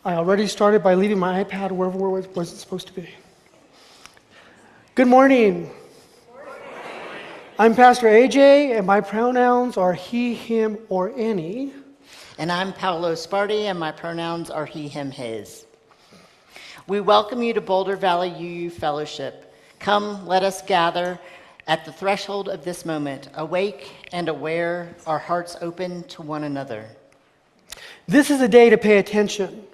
I already started by leaving my iPad wherever it wasn't supposed to be. Good morning. I'm Pastor AJ, and my pronouns are he, him, or any. And I'm Paolo Sparti, and my pronouns are he, him, his. We welcome you to Boulder Valley UU Fellowship. Come, let us gather at the threshold of this moment, awake and aware, our hearts open to one another. This is a day to pay attention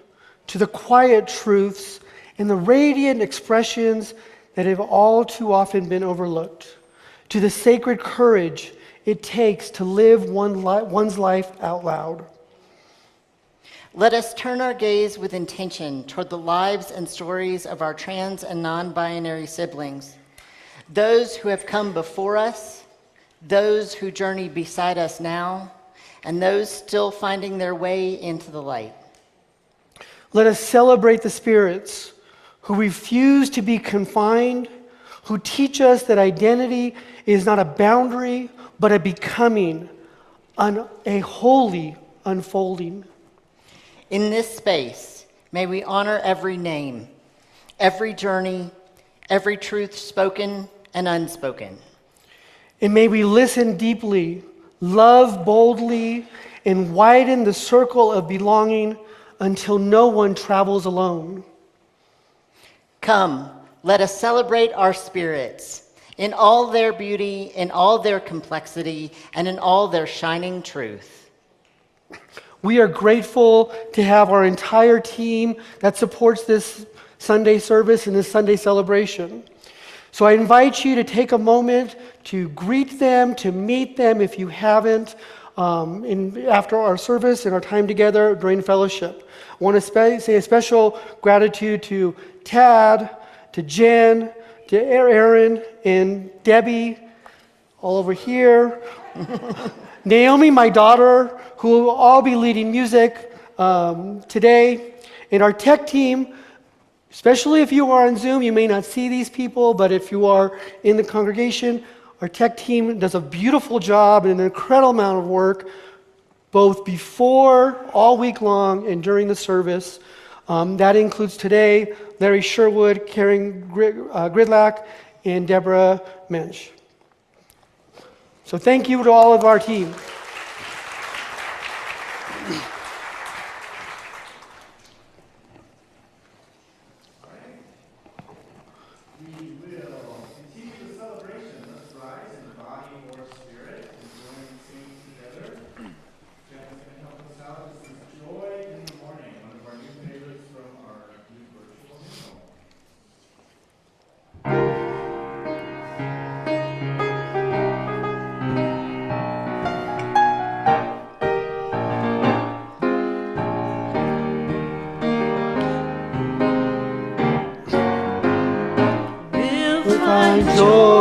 to the quiet truths and the radiant expressions that have all too often been overlooked, to the sacred courage it takes to live one's life out loud. Let us turn our gaze with intention toward the lives and stories of our trans and non-binary siblings, those who have come before us, those who journey beside us now, and those still finding their way into the light. Let us celebrate the spirits who refuse to be confined, who teach us that identity is not a boundary, but a becoming, a holy unfolding. In this space, may we honor every name, every journey, every truth spoken and unspoken. And may we listen deeply, love boldly, and widen the circle of belonging until no one travels alone. Come, let us celebrate our spirits in all their beauty, in all their complexity, and in all their shining truth. We are grateful to have our entire team that supports this Sunday service and this Sunday celebration. So I invite you to take a moment to greet them, to meet them if you haven't, after our service and our time together during fellowship. I want to say a special gratitude to Tad, to Jen, to Aaron, and Debbie, all over here. Naomi, my daughter, who will all be leading music today. And our tech team, especially if you are on Zoom, you may not see these people, but if you are in the congregation, our tech team does a beautiful job and an incredible amount of work, both before, all week long, and during the service. That includes today, Larry Sherwood, Karen Gridlack, and Deborah Mensch. So thank you to all of our team. We'll find hope.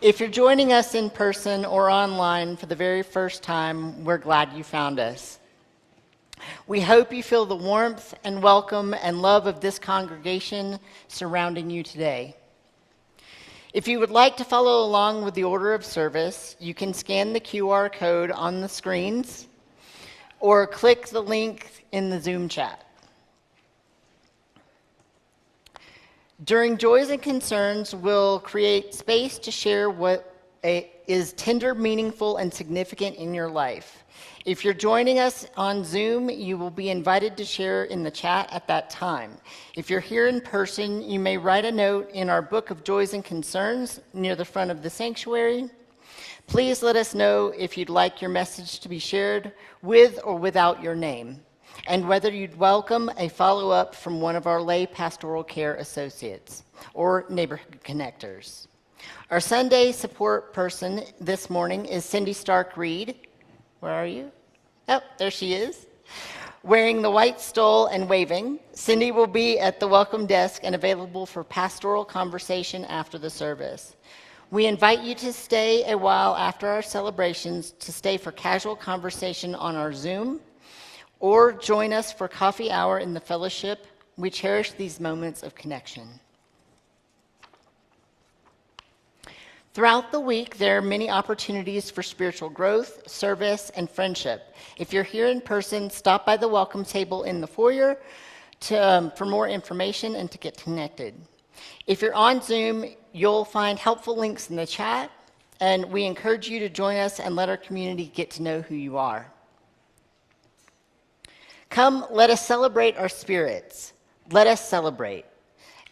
If you're joining us in person or online for the very first time, we're glad you found us. We hope you feel the warmth and welcome and love of this congregation surrounding you today. If you would like to follow along with the order of service, you can scan the QR code on the screens or click the link in the Zoom chat. During Joys and Concerns, we'll create space to share what is tender, meaningful, and significant in your life. If you're joining us on Zoom, you will be invited to share in the chat at that time. If you're here in person, you may write a note in our book of Joys and Concerns near the front of the sanctuary. Please let us know if you'd like your message to be shared with or without your name, and whether you'd welcome a follow-up from one of our lay pastoral care associates or neighborhood connectors. Our Sunday support person this morning is Cindy Stark-Reed. Where are you? Oh, there she is. Wearing the white stole and waving, Cindy will be at the welcome desk and available for pastoral conversation after the service. We invite you to stay a while after our celebrations to stay for casual conversation on our Zoom, or join us for coffee hour in the fellowship. We cherish these moments of connection. Throughout the week, there are many opportunities for spiritual growth, service, and friendship. If you're here in person, stop by the welcome table in the foyer for more information and to get connected. If you're on Zoom, you'll find helpful links in the chat, and we encourage you to join us and let our community get to know who you are. Come, let us celebrate our spirits. Let us celebrate.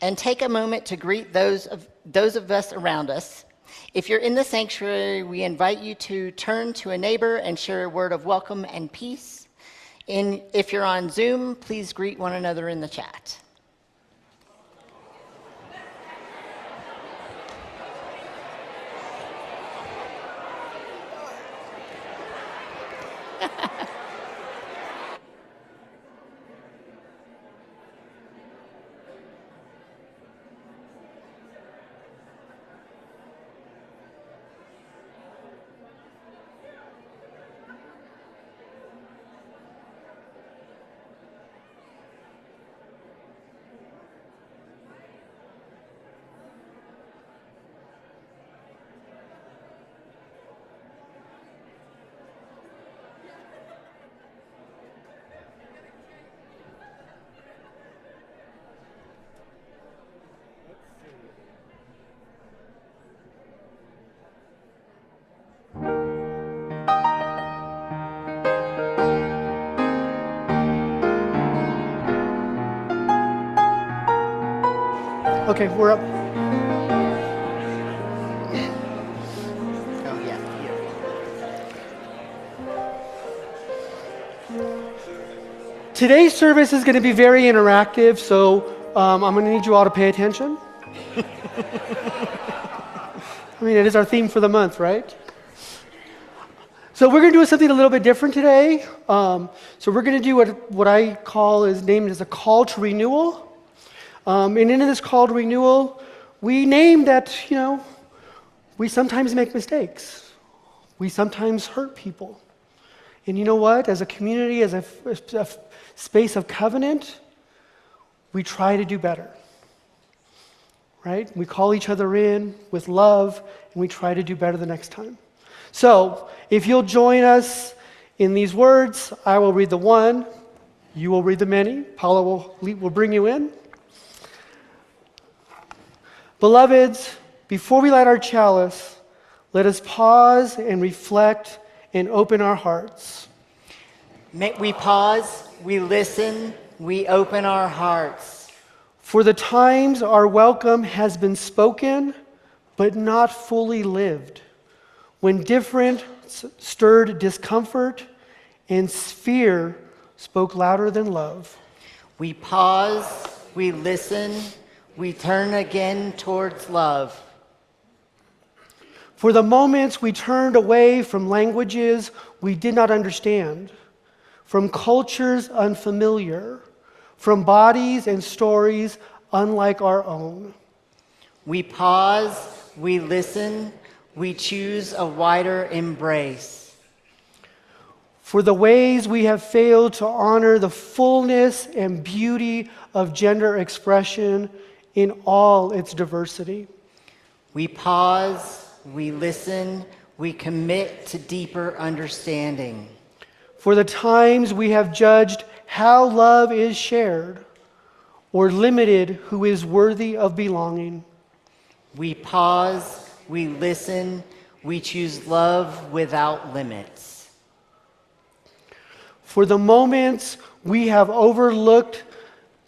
And take a moment to greet those of us around us. If you're in the sanctuary, we invite you to turn to a neighbor and share a word of welcome and peace. And if you're on Zoom, please greet one another in the chat. Okay, we're up. Oh, yeah, here. Today's service is going to be very interactive, so I'm going to need you all to pay attention. I mean, it is our theme for the month, right? So we're going to do something a little bit different today. So we're going to do what I call is named as a call to renewal. And in this call to renewal, we name that, we sometimes make mistakes. We sometimes hurt people. And you know what? As a community, as a space of covenant, we try to do better. Right? We call each other in with love, and we try to do better the next time. So, if you'll join us in these words, I will read the one, you will read the many, Paula will bring you in. Beloveds, before we light our chalice, let us pause and reflect and open our hearts. We pause, we listen, we open our hearts. For the times our welcome has been spoken, but not fully lived. When different stirred discomfort and fear spoke louder than love. We pause, we listen, we turn again towards love. For the moments we turned away from languages we did not understand, from cultures unfamiliar, from bodies and stories unlike our own. We pause, we listen, We choose a wider embrace. For the ways we have failed to honor the fullness and beauty of gender expression in all its diversity. We pause, we listen, we commit to deeper understanding. For the times we have judged how love is shared or limited who is worthy of belonging. We pause, we listen, we choose love without limits. For the moments we have overlooked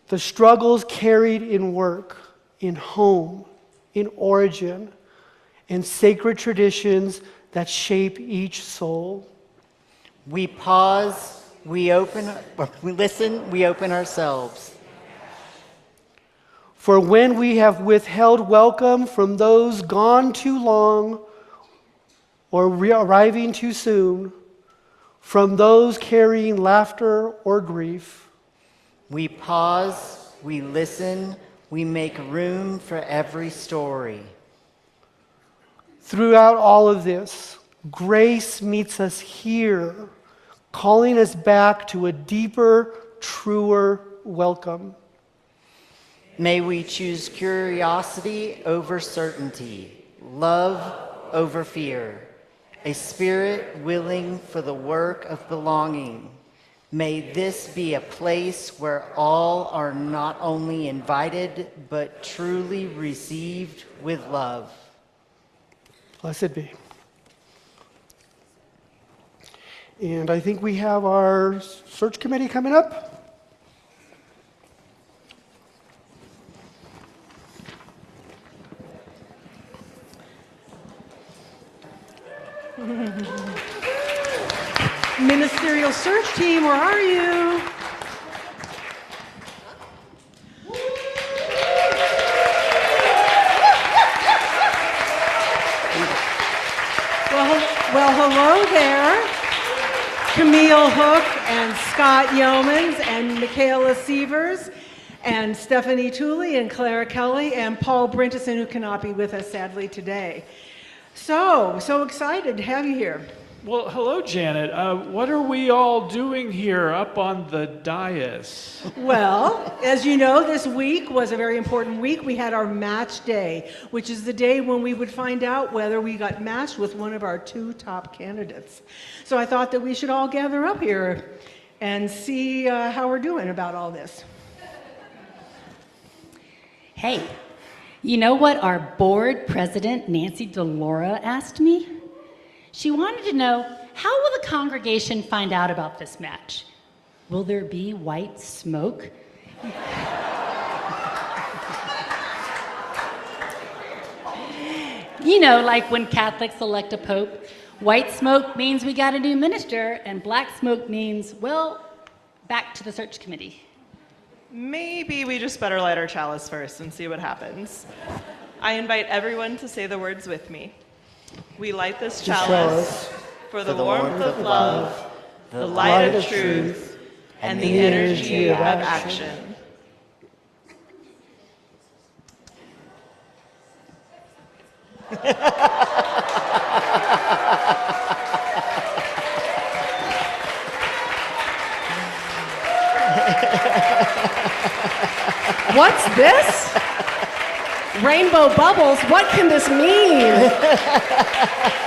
the struggles carried in work, in home, in origin, and sacred traditions that shape each soul. We pause, we listen, we open ourselves. For when we have withheld welcome from those gone too long or arriving too soon, from those carrying laughter or grief, We pause, we listen, we make room for every story. throughout all of this, grace meets us here, calling us back to a deeper, truer welcome. May we choose curiosity over certainty, love over fear, a spirit willing for the work of belonging. May this be a place where all are not only invited, but truly received with love. Blessed be. And I think we have our search committee coming up. Ministerial search team, where are you? Well, hello there. Camille Hook and Scott Yeomans and Michaela Sievers and Stephanie Tooley and Clara Kelly and Paul Brinteson, who cannot be with us sadly today. So excited to have you here. Well, hello, Janet. What are we all doing here up on the dais? Well, as you know, this week was a very important week. We had our match day, which is the day when we would find out whether we got matched with one of our two top candidates. So I thought that we should all gather up here and see how we're doing about all this. Hey, you know what our board president, Nancy DeLaura, asked me? She wanted to know, how will the congregation find out about this match? Will there be white smoke? You know, like when Catholics elect a pope, white smoke means we got a new minister, and black smoke means, well, back to the search committee. Maybe we just better light our chalice first and see what happens. I invite everyone to say the words with me. We light this chalice for the warmth of love, the light of truth, and the energy of action. What's this? Rainbow bubbles, what can this mean?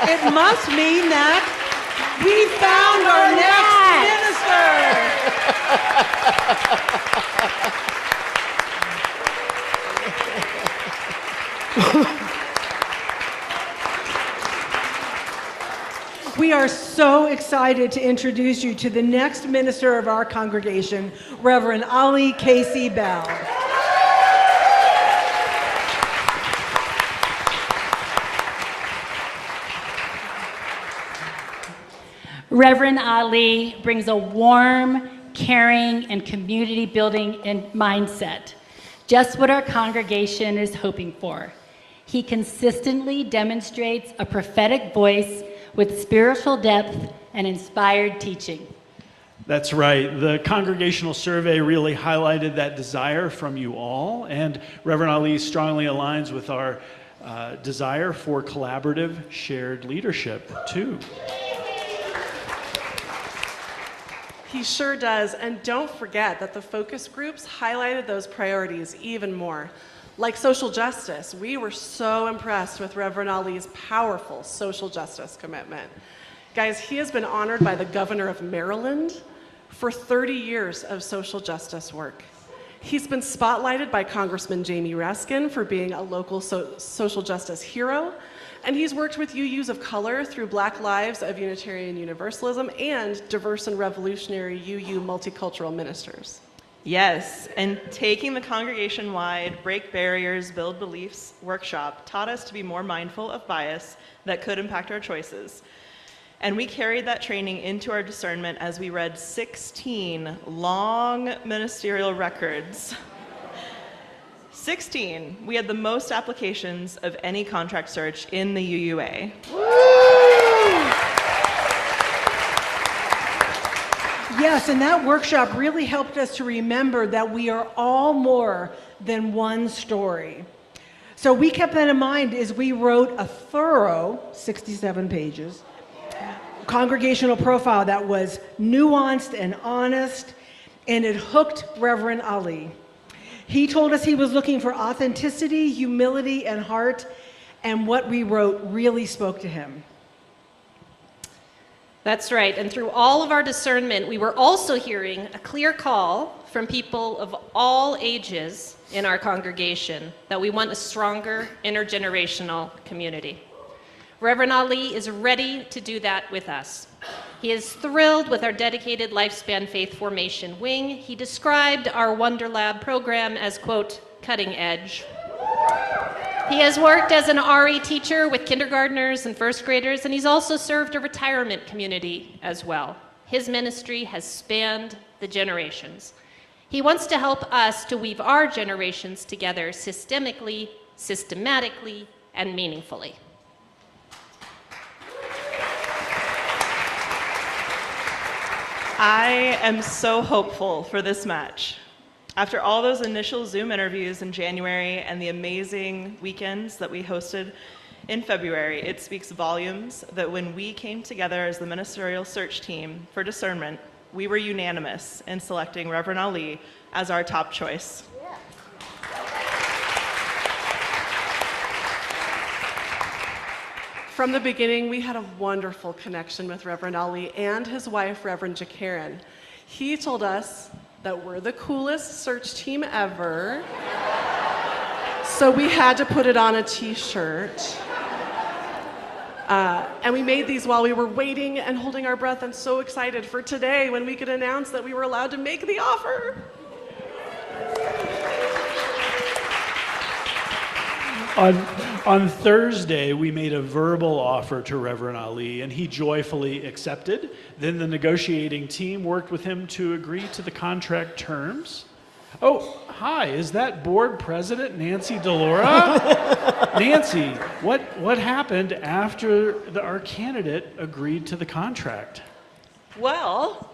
It must mean that we found our next minister. We are so excited to introduce you to the next minister of our congregation, Reverend Ali Casey Bell. Reverend Ali brings a warm, caring, and community-building mindset, just what our congregation is hoping for. He consistently demonstrates a prophetic voice with spiritual depth and inspired teaching. That's right. The congregational survey really highlighted that desire from you all, and Reverend Ali strongly aligns with our desire for collaborative, shared leadership, too. He sure does, and don't forget that the focus groups highlighted those priorities even more. Like social justice, we were so impressed with Reverend Ali's powerful social justice commitment. Guys, he has been honored by the governor of Maryland for 30 years of social justice work. He's been spotlighted by Congressman Jamie Raskin for being a local social justice hero, and he's worked with UUs of color through Black Lives of Unitarian Universalism and diverse and revolutionary UU multicultural ministers. Yes, and taking the congregation-wide Break Barriers, Build Beliefs workshop taught us to be more mindful of bias that could impact our choices. And we carried that training into our discernment as we read 16 long ministerial records. 16. We had the most applications of any contract search in the UUA. Yes, and that workshop really helped us to remember that we are all more than one story. So we kept that in mind as we wrote a thorough 67 pages congregational profile that was nuanced and honest, and it hooked Reverend Ali. He told us he was looking for authenticity, humility, and heart, and what we wrote really spoke to him. That's right, and through all of our discernment, we were also hearing a clear call from people of all ages in our congregation that we want a stronger intergenerational community. Reverend Ali is ready to do that with us. He is thrilled with our dedicated lifespan faith formation wing. He described our Wonder Lab program as, quote, cutting edge. He has worked as an RE teacher with kindergartners and first graders, and he's also served a retirement community as well. His ministry has spanned the generations. He wants to help us to weave our generations together systemically, systematically, and meaningfully. I am so hopeful for this match. After all those initial Zoom interviews in January and the amazing weekends that we hosted in February, it speaks volumes that when we came together as the ministerial search team for discernment, we were unanimous in selecting Reverend Ali as our top choice. From the beginning, we had a wonderful connection with Reverend Ali and his wife, Reverend Jakaran. He told us that we're the coolest search team ever, so we had to put it on a t-shirt. And we made these while we were waiting and holding our breath and so excited for today when we could announce that we were allowed to make the offer. On Thursday, we made a verbal offer to Reverend Ali, and he joyfully accepted. Then the negotiating team worked with him to agree to the contract terms. Oh, hi, is that board president Nancy Delora? Nancy, what happened after our candidate agreed to the contract? Well,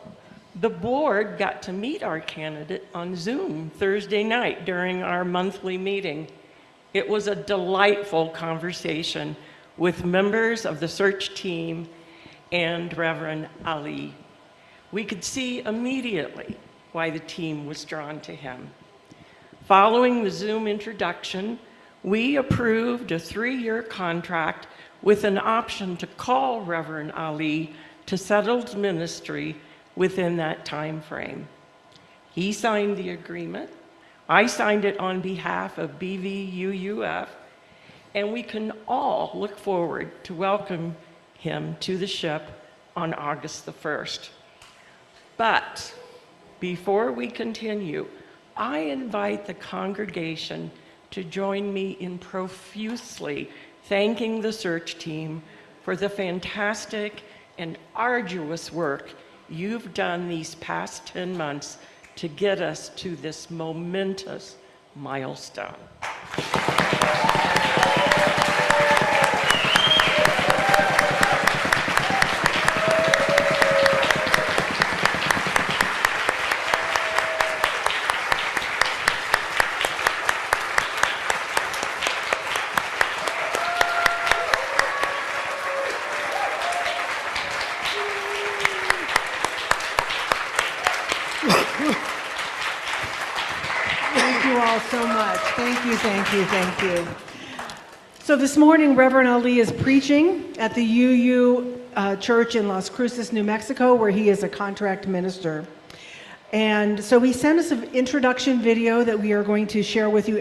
the board got to meet our candidate on Zoom Thursday night during our monthly meeting. It was a delightful conversation with members of the search team and Reverend Ali. We could see immediately why the team was drawn to him. Following the Zoom introduction, we approved a 3-year contract with an option to call Reverend Ali to settled ministry within that time frame. He signed the agreement. I signed it on behalf of BVUUF, and we can all look forward to welcome him to the ship on August the 1st. But before we continue, I invite the congregation to join me in profusely thanking the search team for the fantastic and arduous work you've done these past 10 months to get us to this momentous milestone. so much. Thank you, thank you, thank you. So this morning, Reverend Ali is preaching at the UU Church in Las Cruces, New Mexico, where he is a contract minister. And so he sent us an introduction video that we are going to share with you,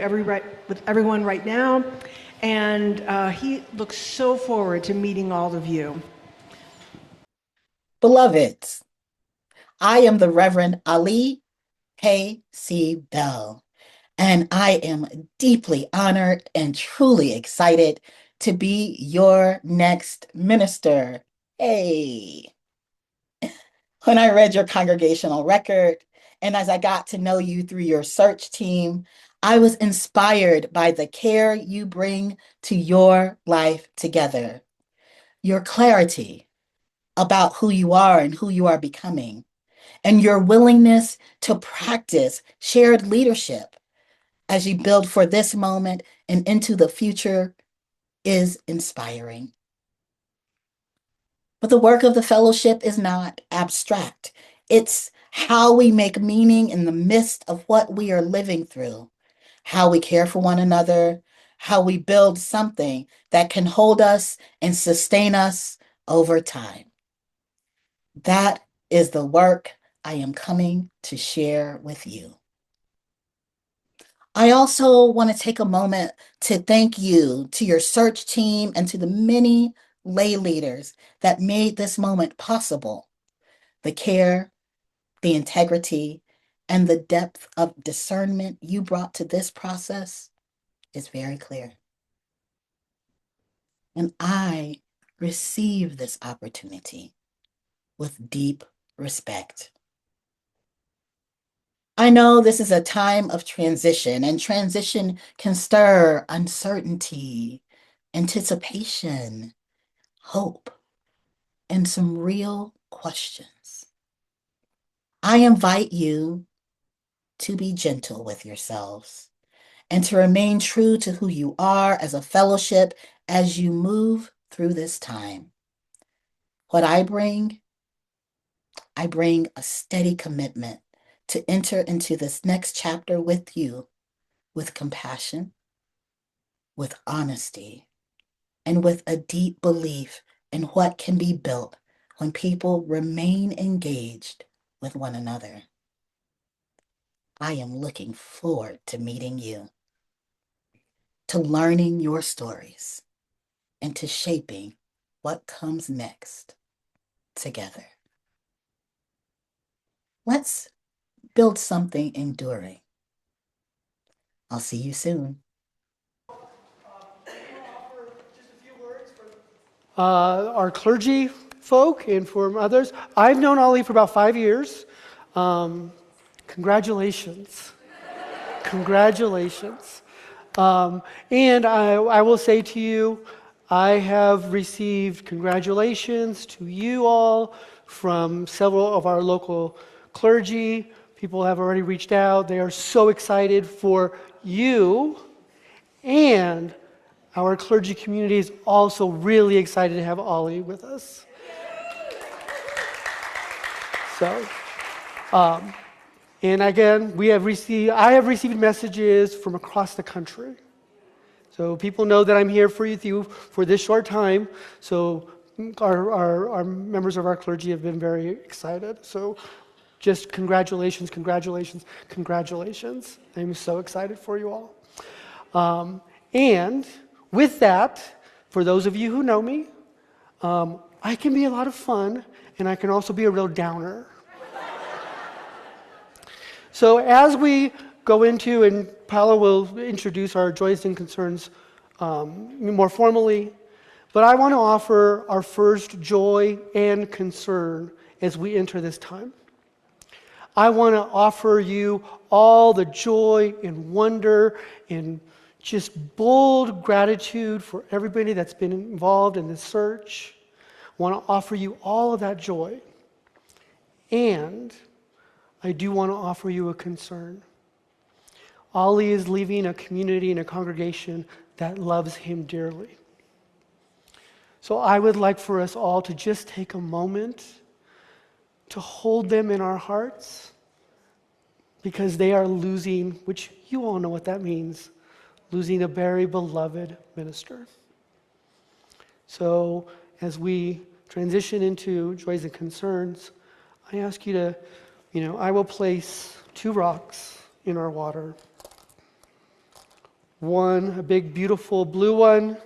with everyone right now. And he looks so forward to meeting all of you. Beloveds, I am the Reverend Ali K.C. Bell, and I am deeply honored and truly excited to be your next minister. Hey! When I read your congregational record, and as I got to know you through your search team, I was inspired by the care you bring to your life together, your clarity about who you are and who you are becoming, and your willingness to practice shared leadership as you build for this moment and into the future is inspiring. But the work of the fellowship is not abstract. It's how we make meaning in the midst of what we are living through, how we care for one another, how we build something that can hold us and sustain us over time. That is the work I am coming to share with you. I also want to take a moment to thank you, to your search team, and to the many lay leaders that made this moment possible. The care, the integrity, and the depth of discernment you brought to this process is very clear. And I receive this opportunity with deep respect. I know this is a time of transition, and transition can stir uncertainty, anticipation, hope, and some real questions. I invite you to be gentle with yourselves and to remain true to who you are as a fellowship as you move through this time. What I bring a steady commitment to enter into this next chapter with you with compassion, with honesty, and with a deep belief in what can be built when people remain engaged with one another. I am looking forward to meeting you, to learning your stories, and to shaping what comes next together. Let's build something enduring. I'll see you soon. Our clergy folk and for others. I've known Ali for about 5 years. Congratulations. Congratulations. And I will say to you, I have received congratulations to you all from several of our local clergy. People have already reached out. They are so excited for you, and our clergy community is also really excited to have Ali with us. So, and again, I have received messages from across the country. So people know that I'm here for you for this short time. So our members of our clergy have been very excited. So just congratulations, congratulations, congratulations. I'm so excited for you all. And with that, for those of you who know me, I can be a lot of fun, and I can also be a real downer. So as we go into, and Paolo will introduce our joys and concerns more formally, but I want to offer our first joy and concern as we enter this time. I want to offer you all the joy and wonder and just bold gratitude for everybody that's been involved in this search. I want to offer you all of that joy. And I do want to offer you a concern. Ali is leaving a community and a congregation that loves him dearly. So I would like for us all to just take a moment to hold them in our hearts, because they are losing, which you all know what that means, losing a very beloved minister. So as we transition into joys and concerns, I ask you to, I will place 2 rocks in our water. One, a big, beautiful blue one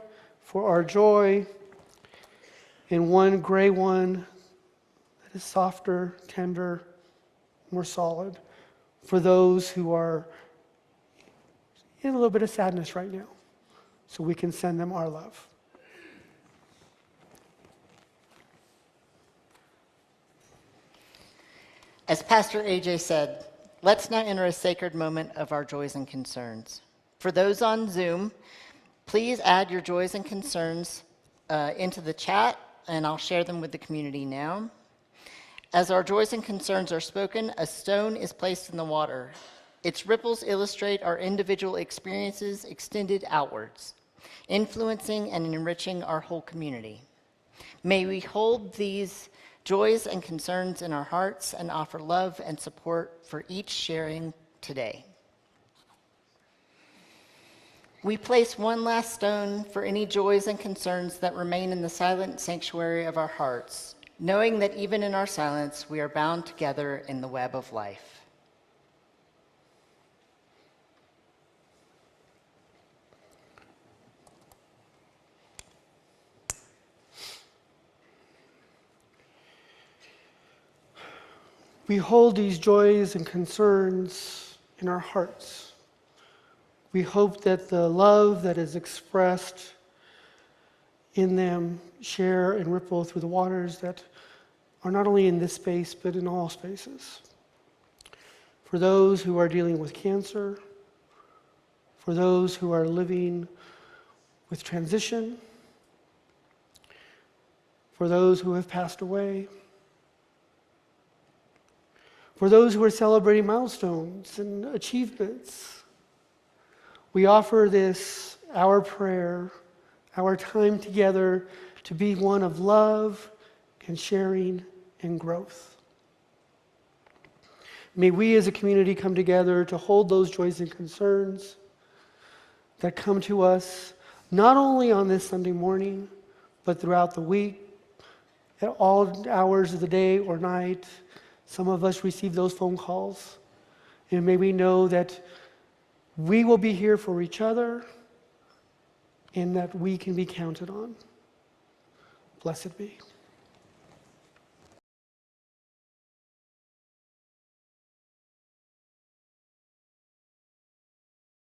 for our joy, and one gray one that is softer, tender, more solid for those who are in a little bit of sadness right now, so we can send them our love. As Pastor AJ said, let's now enter a sacred moment of our joys and concerns. For those on Zoom, please add your joys and concerns into the chat, and I'll share them with the community now. As our joys and concerns are spoken, a stone is placed in the water. Its ripples illustrate our individual experiences extended outwards, influencing and enriching our whole community. May we hold these joys and concerns in our hearts and offer love and support for each sharing today. We place one last stone for any joys and concerns that remain in the silent sanctuary of our hearts, knowing that even in our silence, we are bound together in the web of life. We hold these joys and concerns in our hearts. We hope that the love that is expressed in them share and ripple through the waters that are not only in this space, but in all spaces. For those who are dealing with cancer, for those who are living with transition, for those who have passed away, for those who are celebrating milestones and achievements, we offer this, our prayer, our time together to be one of love and sharing and growth. May we as a community come together to hold those joys and concerns that come to us not only on this Sunday morning, but throughout the week, at all hours of the day or night. Some of us receive those phone calls, and may we know that we will be here for each other and that we can be counted on. Blessed be.